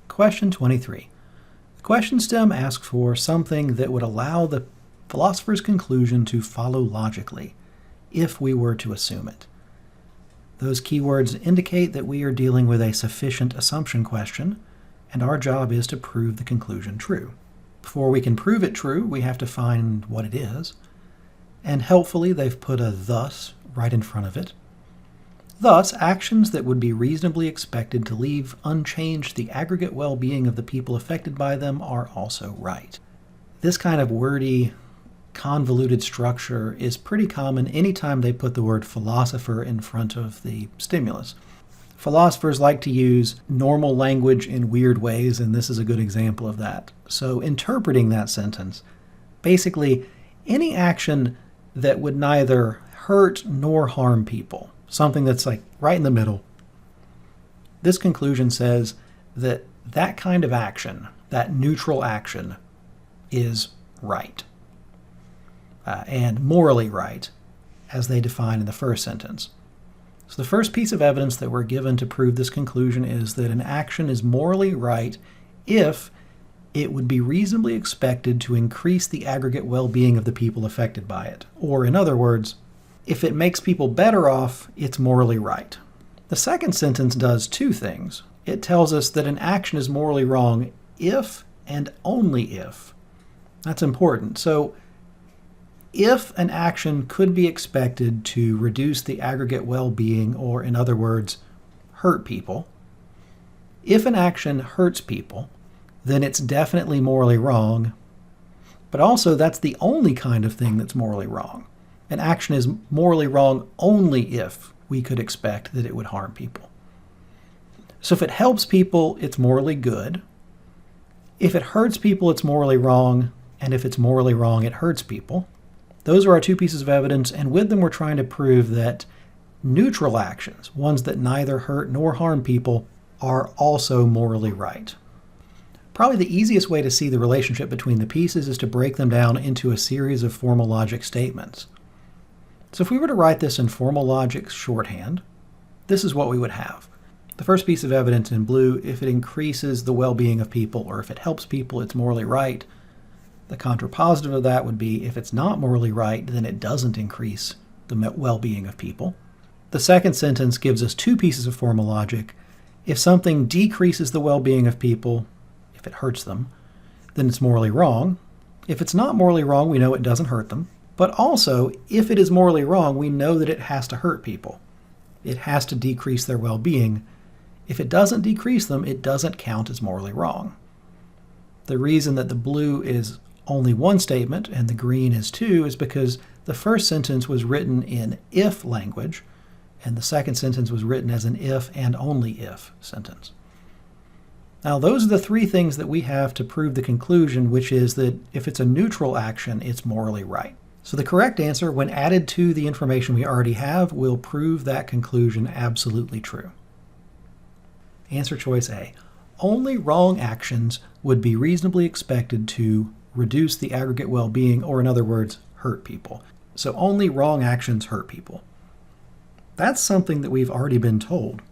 Question 23. The question stem asks for something that would allow the philosopher's conclusion to follow logically, if we were to assume it. Those keywords indicate that we are dealing with a sufficient assumption question, and our job is to prove the conclusion true. Before we can prove it true, we have to find what it is, and helpfully they've put a thus right in front of it. Thus, actions that would be reasonably expected to leave unchanged the aggregate well-being of the people affected by them are also right. This kind of wordy, convoluted structure is pretty common anytime they put the word philosopher in front of the stimulus. Philosophers like to use normal language in weird ways, and this is a good example of that. So interpreting that sentence, basically any action that would neither hurt nor harm people, something that's like right in the middle. This conclusion says that that kind of action, that neutral action, is right. And morally right, as they define in the first sentence. So the first piece of evidence that we're given to prove this conclusion is that an action is morally right if it would be reasonably expected to increase the aggregate well-being of the people affected by it. Or in other words, if it makes people better off, it's morally right. The second sentence does two things. It tells us that an action is morally wrong if and only if. That's important. So if an action could be expected to reduce the aggregate well-being, or in other words, hurt people, if an action hurts people, then it's definitely morally wrong, but also that's the only kind of thing that's morally wrong. An action is morally wrong only if we could expect that it would harm people. So if it helps people, it's morally good. If it hurts people, it's morally wrong, and if it's morally wrong, it hurts people. Those are our two pieces of evidence, and with them we're trying to prove that neutral actions, ones that neither hurt nor harm people, are also morally right. Probably the easiest way to see the relationship between the pieces is to break them down into a series of formal logic statements. So if we were to write this in formal logic shorthand, this is what we would have. The first piece of evidence in blue, if it increases the well-being of people, or if it helps people, it's morally right. The contrapositive of that would be if it's not morally right, then it doesn't increase the well-being of people. The second sentence gives us two pieces of formal logic. If something decreases the well-being of people, if it hurts them, then it's morally wrong. If it's not morally wrong, we know it doesn't hurt them. But also, if it is morally wrong, we know that it has to hurt people. It has to decrease their well-being. If it doesn't decrease them, it doesn't count as morally wrong. The reason that the blue is only one statement and the green is two is because the first sentence was written in if language, and the second sentence was written as an if and only if sentence. Now, those are the three things that we have to prove the conclusion, which is that if it's a neutral action, it's morally right. So the correct answer, when added to the information we already have, will prove that conclusion absolutely true. Answer choice A. Only wrong actions would be reasonably expected to reduce the aggregate well-being, or in other words, hurt people. So only wrong actions hurt people. That's something that we've already been told.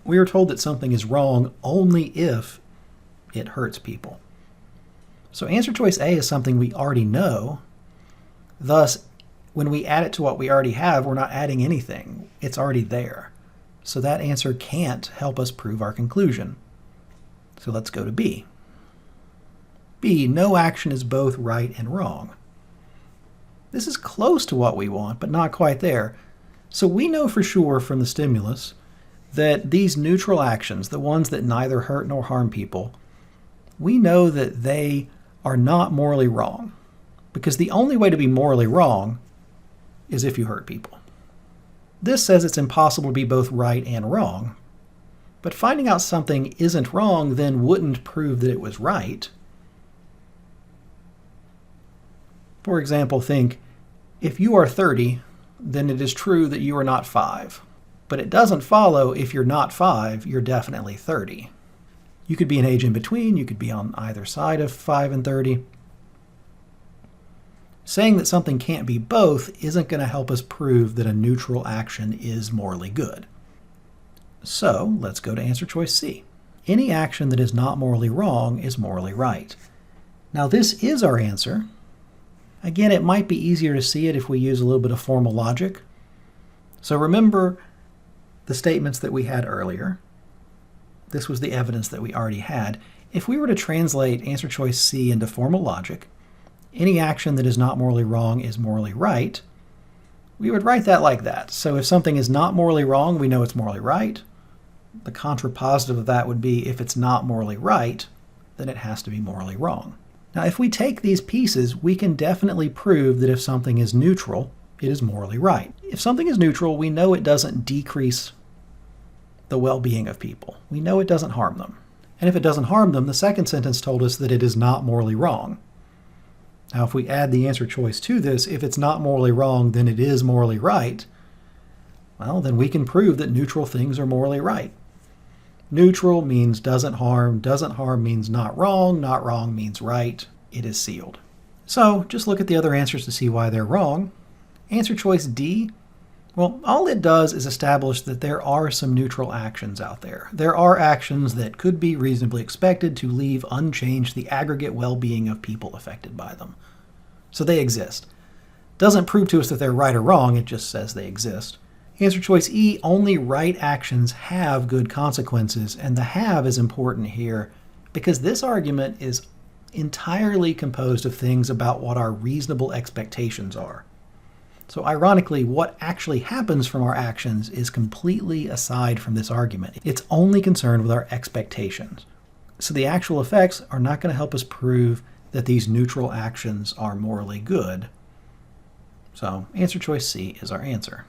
We are told that something is wrong only if it hurts people. So answer choice A is something we already know. Thus, when we add it to what we already have, we're not adding anything. It's already there. So that answer can't help us prove our conclusion. So let's go to B. B, no action is both right and wrong. This is close to what we want, but not quite there. So we know for sure from the stimulus that these neutral actions, the ones that neither hurt nor harm people, we know that they are not morally wrong. Because the only way to be morally wrong is if you hurt people. This says it's impossible to be both right and wrong. But finding out something isn't wrong then wouldn't prove that it was right. For example, think, if you are 30, then it is true that you are not 5. But it doesn't follow if you're not 5, you're definitely 30. You could be an age in between, you could be on either side of 5 and 30. Saying that something can't be both isn't going to help us prove that a neutral action is morally good. So let's go to answer choice C. any action that is not morally wrong is morally right. Now this is our answer. Again, it might be easier to see it if we use a little bit of formal logic. So remember the statements that we had earlier. This was the evidence that we already had. If we were to translate answer choice C into formal logic, any action that is not morally wrong is morally right, we would write that like that. So if something is not morally wrong, we know it's morally right. The contrapositive of that would be if it's not morally right, then it has to be morally wrong. Now, if we take these pieces, we can definitely prove that if something is neutral, it is morally right. If something is neutral, we know it doesn't decrease the well-being of people. We know it doesn't harm them. And if it doesn't harm them, the second sentence told us that it is not morally wrong. Now, if we add the answer choice to this, if it's not morally wrong, then it is morally right, well, then we can prove that neutral things are morally right. Neutral means doesn't harm means not wrong means right. It is sealed. So just look at the other answers to see why they're wrong. Answer choice D, well, all it does is establish that there are some neutral actions out there. There are actions that could be reasonably expected to leave unchanged the aggregate well-being of people affected by them. So they exist. Doesn't prove to us that they're right or wrong, it just says they exist. Answer choice E, only right actions have good consequences, and the have is important here because this argument is entirely composed of things about what our reasonable expectations are. So ironically, what actually happens from our actions is completely aside from this argument. It's only concerned with our expectations. So the actual effects are not going to help us prove that these neutral actions are morally good. So answer choice C is our answer.